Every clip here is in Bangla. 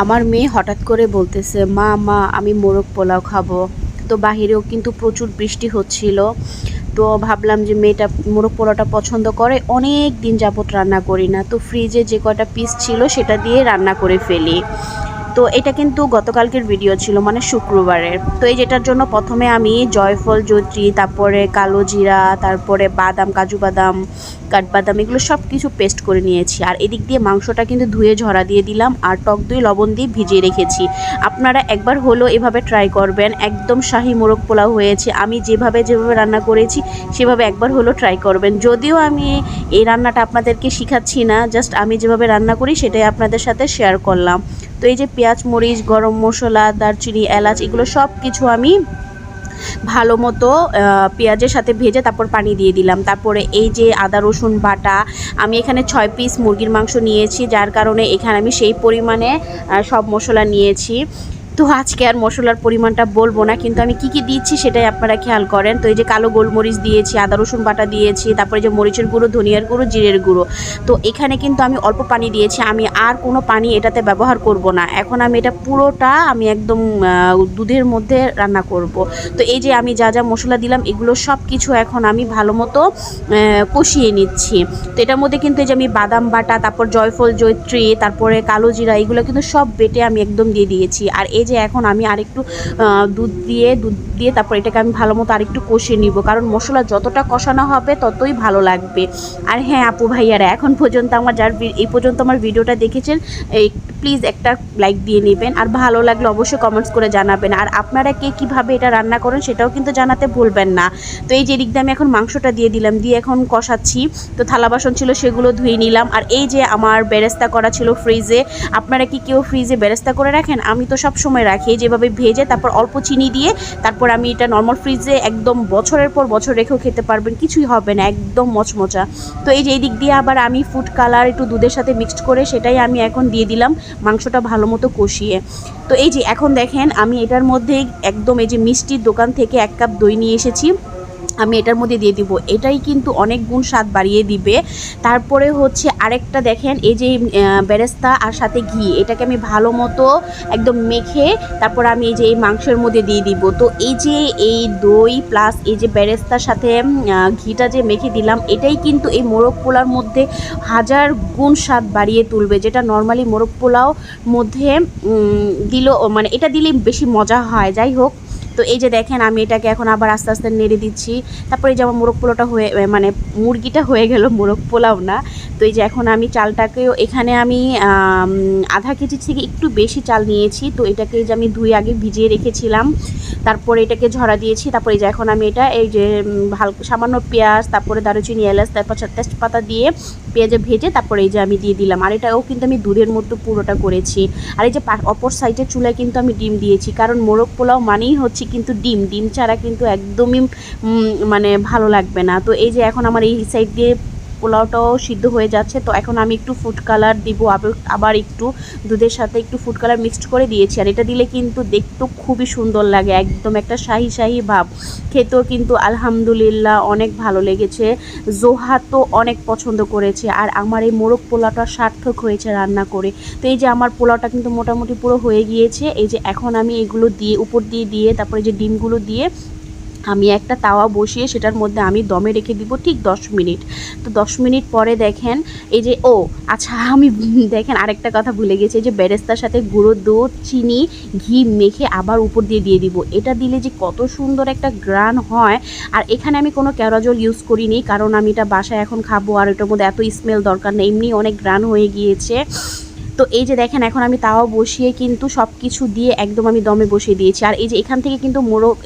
আমার মেয়ে হঠাৎ করে বলতেছে, মা মা আমি মোরগ পোলাও খাবো। তো বাহিরেও কিন্তু প্রচুর বৃষ্টি হচ্ছিল। তো ভাবলাম যে মেয়েটা মোরগ পোলাওটা পছন্দ করে, অনেক দিন যাবত রান্না করি না, তো ফ্রিজে যে কয়টা পিস ছিল সেটা দিয়ে রান্না করে ফেলি। তো এটা কিন্তু গতকালকের ভিডিও ছিল, মানে শুক্রবারের। তো এই যেটার জন্য প্রথমে আমি জয়ফল, জয়ত্রী, তারপরে কালো জিরা, তারপরে বাদাম, কাজু বাদাম, কাঠবাদাম, এগুলো সব কিছু পেস্ট করে নিয়েছি। আর এদিক দিয়ে মাংসটা কিন্তু ধুয়ে ঝরা দিয়ে দিলাম, আর টক দই লবণ দিয়ে ভিজিয়ে রেখেছি। আপনারা একবার হলো এভাবে ট্রাই করবেন, একদম শাহি মোরগ পোলাও হয়েছে। আমি যেভাবে রান্না করেছি সেভাবে একবার হলো ট্রাই করবেন। যদিও আমি এই রান্নাটা আপনাদেরকে শেখাচ্ছি না, জাস্ট আমি যেভাবে রান্না করি সেটাই আপনাদের সাথে শেয়ার করলাম। তো এই যে পেঁয়াজ, মরিচ, গরম মশলা, দারচিনি, এলাচ, এগুলো সব কিছু আমি ভালো মতো পেঁয়াজের সাথে ভেজে তারপর পানি দিয়ে দিলাম। তারপরে এই যে আদা রসুন বাটা, আমি এখানে 6 পিস মুরগির মাংস নিয়েছি, যার কারণে এখানে আমি সেই পরিমাণে সব মশলা নিয়েছি। তো আজকে আর মশলার পরিমাণটা বলবো না, কিন্তু আমি কি দিচ্ছি সেটাই আপনারা খেয়াল করেন। তো এই যে কালো গোলমরিচ দিয়েছি, আদা রসুন বাটা দিয়েছি, তারপরে যে মরিচের গুঁড়ো, ধনিয়ার গুঁড়ো, জিরের গুঁড়ো। তো এখানে কিন্তু আমি অল্প পানি দিয়েছি, আমি আর কোনো পানি এটাতে ব্যবহার করব না। এখন আমি এটা পুরোটা আমি একদম দুধের মধ্যে রান্না করব। তো এই যে আমি যা যা মশলা দিলাম এগুলো সব কিছু এখন আমি ভালো মতো কষিয়ে নিচ্ছি। তো এটার মধ্যে কিন্তু এই যে আমি বাদাম বাটা, তারপর জয়ফল, জয়ত্রী, তারপরে কালো জিরা, এগুলো কিন্তু সব বেটে আমি একদম দিয়ে দিয়েছি। আর এই যে এখন আমি আরেকটু দুধ দিয়ে তারপর এটাকে আমি ভালো মতো আরেকটু কষিয়ে নিব, কারণ মশলা যতটা কষানো হবে ততই ভালো লাগবে। আর হ্যাঁ আপু ভাইয়ারা, এখন পর্যন্ত এই পর্যন্ত আমার ভিডিওটা দেখেছেন, প্লিজ একটা লাইক দিয়ে নেবেন, আর ভালো লাগলে অবশ্যই কমেন্টস করে জানাবেন। আর আপনারা কে কীভাবে এটা রান্না করেন সেটাও কিন্তু জানাতে ভুলবেন না। তো এই যে দিক দিয়ে আমি এখন মাংসটা দিয়ে দিলাম, দিয়ে এখন কষাচ্ছি। তো থালা বাসন ছিল সেগুলো ধুয়ে নিলাম। আর এই যে আমার বেরেস্তা করা ছিল ফ্রিজে, আপনারা কি কেউ ফ্রিজে বেরেস্তা করে রাখেন? আমি তো সব সময় রাখি, যেভাবে ভেজে তারপর অল্প চিনি দিয়ে তারপর আমি এটা নর্মাল ফ্রিজে একদম বছরের পর বছর রেখেও খেতে পারবেন, কিছুই হবে না, একদম মচমচা। তো এই যে এই দিক দিয়ে আবার আমি ফুড কালার একটু দুধের সাথে মিক্সড করে সেটাই আমি এখন দিয়ে দিলাম মাংসটা ভালো মতো কষিয়ে। তো এই যে এখন দেখেন আমি এটার মধ্যে একদম এই যে মিষ্টির দোকান থেকে 1 কাপ দই নিয়ে এসেছি, আমি এটার মধ্যে দিয়ে দিব। এটাই কিন্তু অনেক গুণ স্বাদ বাড়িয়ে দিবে। তারপরে হচ্ছে আরেকটা দেখেন, এই যে বেরেস্তা আর সাথে ঘি, এটাকে আমি ভালো মতো একদম মেখে তারপর আমি এই যে এই মাংসের মধ্যে দিয়ে দিব। তো এই যে এই দই প্লাস এই যে বেরেস্তার সাথে ঘিটা যে মেখে দিলাম, এটাই কিন্তু এই মোরগ পোলাওর মধ্যে 1000 গুণ স্বাদ বাড়িয়ে তুলবে, যেটা নর্মালি মোরগ পোলাও মধ্যে দিলেও মানে এটা দিলেই বেশি মজা হয়। যাই হোক, তো এই যে দেখেন আমি এটাকে এখন আবার আস্তে আস্তে নেড়ে দিচ্ছি। তারপরে এই যে আমার মোরগ পোলাওটা হয়ে মানে মুরগিটা হয়ে গেল, মোরগ পোলাও না। তো এই যে এখন আমি চালটাকেও এখানে আমি আধা কেজি থেকে একটু বেশি চাল নিয়েছি। তো এটাকে যে আমি ধুয়ে আগে ভিজিয়ে রেখেছিলাম, তারপরে এটাকে ঝরা দিয়েছি। তারপরে এই যে এখন আমি এটা এই যে হালকা সামান্য পেঁয়াজ, তারপরে দারুচিনি, এলাচ, তারপর তেজপাতা দিয়ে পেঁয়াজে ভেজে তারপরে এই যে আমি দিয়ে দিলাম। আর এটাও কিন্তু আমি দুধের মতো পুরোটা করেছি। আর এই যে অপর সাইডের চুলায় কিন্তু আমি ডিম দিয়েছি, কারণ মোরগ পোলাও মানেই হচ্ছে কিন্তু ডিম ছাড়া কিন্তু একদমই মানে ভালো লাগবে না। তো এই যে এখন আমার এই সাইড দিয়ে পোলাওটাও সিদ্ধ হয়ে যাচ্ছে। তো এখন আমি একটু ফুড কালার দিব, আবার একটু দুধের সাথে একটু ফুড কালার মিক্সড করে দিয়েছি। আর এটা দিলে কিন্তু দেখতেও খুবই সুন্দর লাগে, একদম একটা শাহি ভাব। খেতেও কিন্তু আলহামদুলিল্লাহ অনেক ভালো লেগেছে। জোহা তো অনেক পছন্দ করেছে, আর আমার এই মোরগ পোলাওটা সার্থক হয়েছে রান্না করে। তো এই যে আমার পোলাওটা কিন্তু মোটামুটি পুরো হয়ে গিয়েছে। এই যে এখন আমি এগুলো দিয়ে উপর দিয়ে তারপরে যে ডিমগুলো দিয়ে আমি একটা তাওয়া বসিয়ে সেটার মধ্যে আমি দমে রেখে দিব ঠিক 10 মিনিট। তো 10 মিনিট পরে দেখেন এই যে আচ্ছা আমি দেখেন আরেকটা কথা ভুলে গেছি, যে বেরেস্তার সাথে গুঁড়ো দুধ, চিনি, ঘি মেখে আবার উপর দিয়ে দিব। এটা দিলে যে কত সুন্দর একটা গ্রান হয়। আর এখানে আমি কোনো কেওড়া জল ইউজ করিনি, কারণ আমি এটা বাসায় এখন খাবো, আর এটার মধ্যে এত স্মেল দরকার নেই, এমনি অনেক গ্রান হয়ে গিয়েছে। তো এই যে দেখেন এখন আমি তাওয়া বসিয়ে কিন্তু সব কিছু দিয়ে একদম আমি দমে বসিয়ে দিয়েছি। আর এই যে এখান থেকে কিন্তু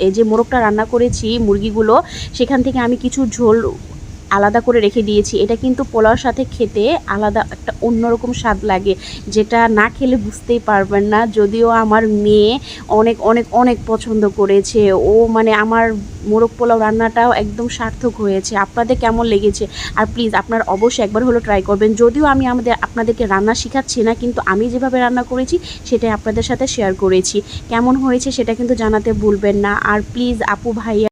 এই যে মোরগটা রান্না করেছি মুরগিগুলো, সেখান থেকে আমি কিছু ঝোল আলাদা করে রেখে দিয়েছি। এটা কিন্তু পোলাওর সাথে খেতে আলাদা একটা অন্যরকম স্বাদ লাগে, যেটা না খেলে বুঝতেই পারবেন না। যদিও আমার মেয়ে অনেক অনেক অনেক পছন্দ করেছে, মানে আমার মোরগ পোলাও রান্নাটাও একদম সার্থক হয়েছে। আপনাদের কেমন লেগেছে? আর প্লিজ আপনারা অবশ্যই একবার হলো ট্রাই করবেন। যদিও আমি আপনাদেরকে রান্না শেখাচ্ছি না, কিন্তু আমি যেভাবে রান্না করেছি সেটাই আপনাদের সাথে শেয়ার করেছি। কেমন হয়েছে সেটা কিন্তু জানাতে ভুলবেন না। আর প্লিজ আপু ভাইয়া